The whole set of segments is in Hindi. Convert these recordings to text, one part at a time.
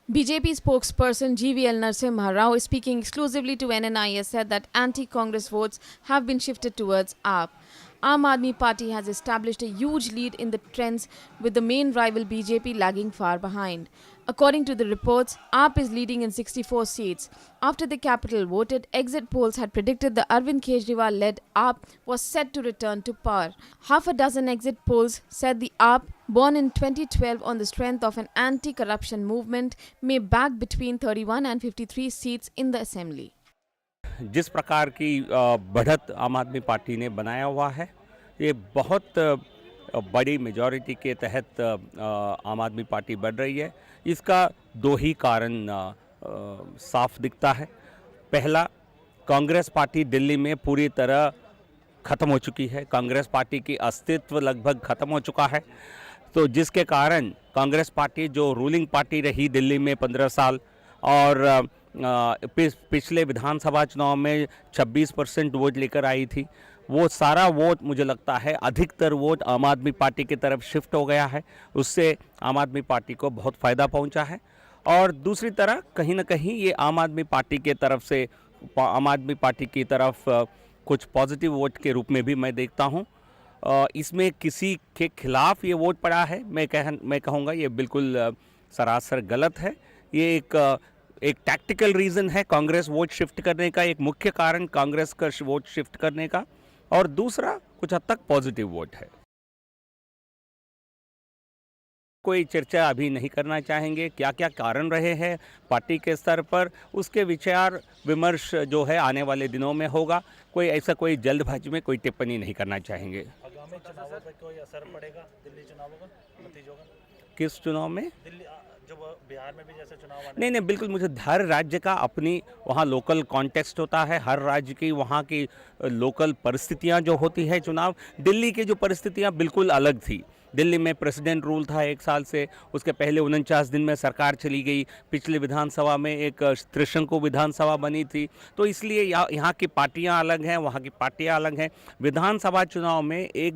BJP spokesperson GVL Narasimha Rao, speaking exclusively to NNIS, said that anti-Congress votes have been shifted towards AAP. Aam Aadmi Party has established a huge lead in the trends, with the main rival BJP lagging far behind. According to the reports, AAP is leading in 64 seats. After the capital voted, exit polls had predicted the Arvind Kejriwal-led AAP was set to return to power. Half a dozen exit polls said the AAP, born in 2012 on the strength of an anti-corruption movement, may bag between 31 and 53 seats in the assembly. जिस प्रकार की बढ़त आम आदमी पार्टी ने बनाया हुआ है, ये बहुत बड़ी मेजॉरिटी के तहत आम आदमी पार्टी बढ़ रही है। इसका दो ही कारण साफ दिखता है। पहला, कांग्रेस पार्टी दिल्ली में पूरी तरह ख़त्म हो चुकी है। कांग्रेस पार्टी की अस्तित्व लगभग ख़त्म हो चुका है, तो जिसके कारण कांग्रेस पार्टी जो रूलिंग पार्टी रही दिल्ली में 15 साल और पिछले विधानसभा चुनाव में 26% वोट लेकर आई थी, वो सारा वोट मुझे लगता है अधिकतर वोट आम आदमी पार्टी की तरफ शिफ्ट हो गया है। उससे आम आदमी पार्टी को बहुत फ़ायदा पहुंचा है। और दूसरी तरह कहीं ना कहीं ये आम आदमी पार्टी के तरफ से आम आदमी पार्टी की तरफ कुछ पॉजिटिव वोट के रूप में भी मैं देखता हूं। इसमें किसी के खिलाफ ये वोट पड़ा है, मैं कहूँगा ये बिल्कुल सरासर गलत है। ये एक टैक्टिकल रीज़न है कांग्रेस वोट शिफ्ट करने का, एक मुख्य कारण कांग्रेस का वोट शिफ्ट करने का, और दूसरा कुछ हद तक पॉजिटिव वोट है। कोई चर्चा अभी नहीं करना चाहेंगे, क्या क्या कारण रहे हैं पार्टी के स्तर पर, उसके विचार विमर्श जो है आने वाले दिनों में होगा। कोई जल्दबाजी में कोई टिप्पणी नहीं करना चाहेंगे। आगामी चुनावों पर कोई असर पड़ेगा दिल्ली चुनावों का, नतीजों का? किस चुनाव में? दिल्ली जो बिहार में भी जैसे चुनाव नहीं, बिल्कुल। मुझे हर राज्य का अपनी वहाँ लोकल कॉन्टेक्स्ट होता है, हर राज्य की वहाँ की लोकल परिस्थितियाँ जो होती है। चुनाव दिल्ली की जो परिस्थितियाँ बिल्कुल अलग थी। दिल्ली में प्रेसिडेंट रूल था 1 साल से, उसके पहले 49 दिन में सरकार चली गई। पिछले विधानसभा में एक त्रिशंकु विधानसभा बनी थी, तो इसलिए यहाँ की पार्टियाँ अलग हैं, वहाँ की पार्टियाँ अलग हैं। विधानसभा चुनाव में एक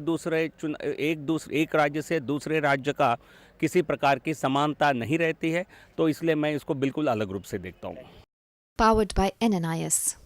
राज्य से दूसरे राज्य का किसी प्रकार की समानता नहीं रहती है, तो इसलिए मैं इसको बिल्कुल अलग रूप से देखता हूँ। Powered by NNIS.